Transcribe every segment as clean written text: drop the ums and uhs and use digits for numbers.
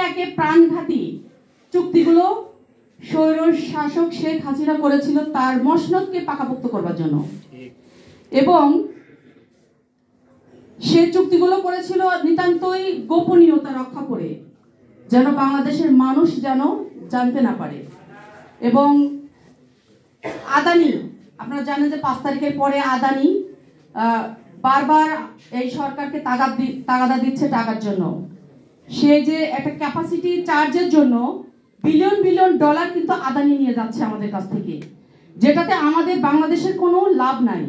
একে প্রাণঘাতী চুক্তিগুলো স্বৈর শাসক শেখ হাসিনা করেছিল তার মসনদকে পাকাপোক্ত করবার জন্য, এবং সে চুক্তিগুলো করেছিল নিতান্তই গোপনীয়তা রক্ষা করে, যেন বাংলাদেশের মানুষ যেন জানতে না পারে। এবং আদানি, আপনারা জানেন যে 5 তারিখের পরে আদানি বারবার এই সরকারকে তাগাদা দিচ্ছে টাকার জন্য। সে যে একটা ক্যাপাসিটি চার্জের জন্য বিলিয়ন বিলিয়ন ডলার কিন্তু আদানি নিয়ে যাচ্ছে আমাদের কাছ থেকে, যেটাতে আমাদের বাংলাদেশের কোনো লাভ নাই।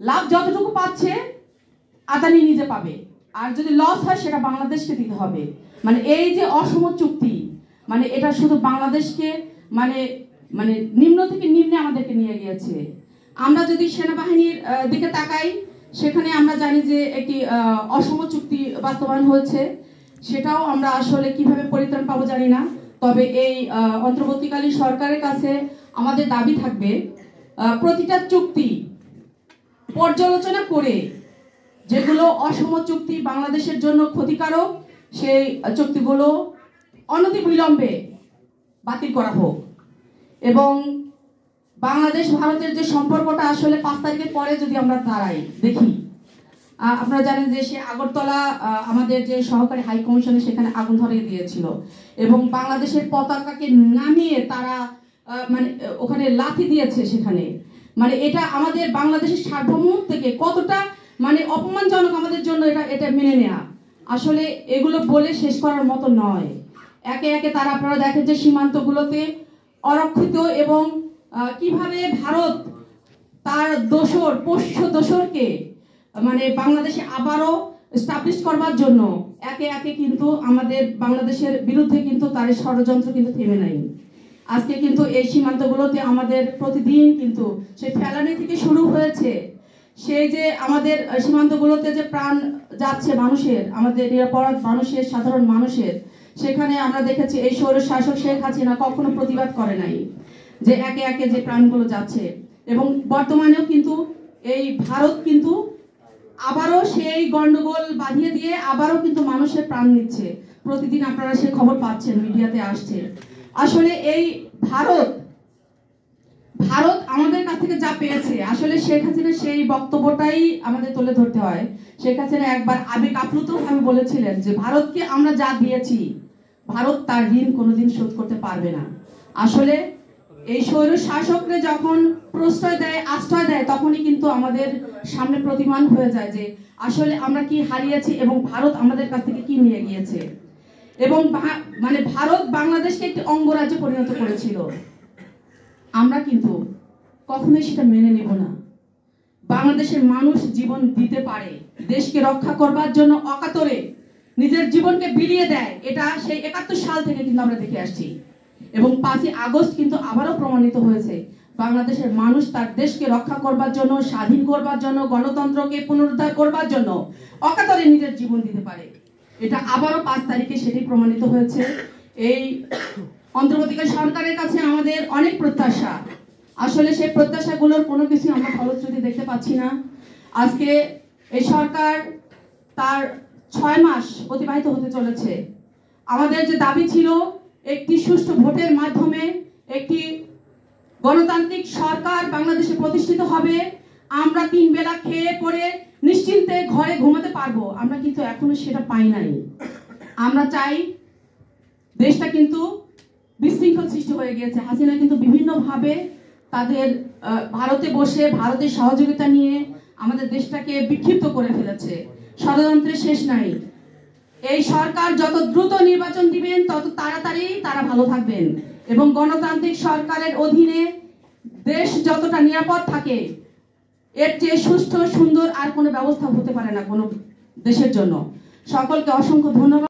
লাভ যতটুকু পাচ্ছে আদানি নিজে পাবে, আর যদি লস হয় সেটা বাংলাদেশকে দিতে হবে। মানে এই যে অসম চুক্তি, মানে এটা শুধু বাংলাদেশকে মানে মানে নিম্ন থেকে নিম্নে আমাদেরকে নিয়ে গিয়েছে। আমরা যদি সেনাবাহিনীর দিকে তাকাই, সেখানে আমরা জানি যে একটি অসম চুক্তি বাস্তবায়ন হয়েছে, সেটাও আমরা আসলে কিভাবে পরিত্রাণ পাবো জানি না। তবে এই অন্তর্বর্তীকালীন সরকারের কাছে আমাদের দাবি থাকবে প্রতিটা চুক্তি পর্যালোচনা করে যেগুলো অসম চুক্তি বাংলাদেশের জন্য ক্ষতিকারক, সেই চুক্তিগুলো অনতিবিলম্বে বাতিল করা হোক। এবং বাংলাদেশ ভারতের যে সম্পর্কটা আসলে 5 তারিখের পরে যদি আমরা দাঁড়াই দেখি, আপনারা জানেন যে সে আগরতলা আমাদের যে সহকারী হাই কমিশনে সেখানে আগুন ধরিয়ে দিয়েছিল, এবং বাংলাদেশের পতাকাকে নামিয়ে তারা মানে ওখানে লাথি দিয়েছে সেখানে। মানে এটা আমাদের বাংলাদেশের সার্বভৌমত্ব থেকে কতটা মানে অপমানজনক আমাদের জন্য, এটা মেনে নেওয়া আসলে এগুলো বলে শেষ করার মতো নয়। একে একে তারা, আপনারা দেখেন যে সীমান্তগুলোতে অরক্ষিত, এবং কিভাবে ভারত তার পোষ্য দোসরকে মানে বাংলাদেশে আবারও এস্টাবলিশ করবার জন্য একে একে কিন্তু আমাদের বাংলাদেশের বিরুদ্ধে কিন্তু তার ষড়যন্ত্র কিন্তু থেমে নাই। আজকে কিন্তু এই সীমান্তগুলোতে আমাদের প্রতিদিন কিন্তু সেই ফেলানি থেকে শুরু হয়েছে, সেই যে আমাদের সীমান্তগুলোতে যে প্রাণ যাচ্ছে মানুষের, আমাদের নিরাপরাধ মানুষের, সাধারণ মানুষের, সেখানে আমরা দেখেছি এই স্বৈর শাসক শেখ হাসিনা কখনো প্রতিবাদ করে নাই যে একে একে যে প্রাণগুলো যাচ্ছে। এবং বর্তমানেও কিন্তু এই ভারত কিন্তু আবারও সেই গন্ডগোল বাঁধিয়ে দিয়ে আবারও কিন্তু মানুষের প্রাণ নিচ্ছে। প্রতিদিন আপনারা সে খবর পাচ্ছেন, মিডিয়াতে আসছে। আসলে এই ভারত আমাদের কাছ থেকে যা পেয়েছে, আসলে শেখ হাসিনা সেই বক্তব্যটাই আমাদের তুলে ধরতে হয়। শেখ হাসিনা একবার আবেগ আপ্লুত ভাবে বলেছিলেন যে ভারতকে আমরা যা দিয়েছি ভারত তার ঋণ কোনোদিন শোধ করতে পারবে না। আসলে এই স্বৈর শাসকরা যখন প্রশ্রয় দেয়, আশ্রয় দেয়, তখনই কিন্তু আমাদের সামনে প্রতিমান হয়ে যায় যে আসলে আমরা কি হারিয়েছি এবং ভারত আমাদের কাছ থেকে কি নিয়ে গিয়েছে। এবং মানে ভারত বাংলাদেশকে একটি অঙ্গরাজ্যে পরিণত করেছিল। আমরা কিন্তু কখনোই সেটা মেনে নেব না। বাংলাদেশের মানুষ জীবন দিতে পারে, দেশকে রক্ষা করবার জন্য অকাতরে নিজের জীবনকে বিলিয়ে দেয়, এটা সেই 71 সাল থেকে কিন্তু আমরা দেখে আসছি। এবং 5ই আগস্ট কিন্তু আবারও প্রমাণিত হয়েছে বাংলাদেশের মানুষ তার দেশকে রক্ষা করবার জন্য, স্বাধীন করবার জন্য, গণতন্ত্রকে পুনরুদ্ধার করবার জন্য অকাতরে নিজের জীবন দিতে পারে। এটা আবারও 5 তারিখে সেটি প্রমাণিত হয়েছে। এই অন্তর্বর্তীকালীন সরকারের কাছে আমাদের অনেক প্রত্যাশা, আসলে সেই প্রত্যাশাগুলোর কোনো কিছু আমরা ফলশ্রুতি দেখতে পাচ্ছি না। আজকে এই সরকার তার 6 মাস অতিবাহিত হতে চলেছে। আমাদের যে দাবি ছিল একটি সুষ্ঠু ভোটের মাধ্যমে একটি গণতান্ত্রিক সরকার বাংলাদেশে প্রতিষ্ঠিত হবে, আমরা 3 বেলা খেয়ে পরে নিশ্চিন্তে ঘরে ঘুমাতে পারবো, আমরা কিন্তু এখনো সেটা পাই নাই। আমরা চাই, দেশটা কিন্তু বিশৃঙ্খল সৃষ্টি হয়ে গিয়েছে। হাসিনা কিন্তু বিভিন্নভাবে তাদের ভারতে বসে ভারতের সহযোগিতা নিয়ে আমাদের দেশটাকে বিক্ষিপ্ত করে ফেলেছে। ষড়যন্ত্রের শেষ নাই। এই সরকার যত দ্রুত নির্বাচন দিবেন তত তাড়াতাড়ি তারা ভালো থাকবেন, এবং গণতান্ত্রিক সরকারের অধীনে দেশ যতটা নিরাপদ থাকে, এর চেয়ে সুষ্ঠু সুন্দর আর কোনো ব্যবস্থা হতে পারে না কোনো দেশের জন্য। সকলকে অসংখ্য ধন্যবাদ।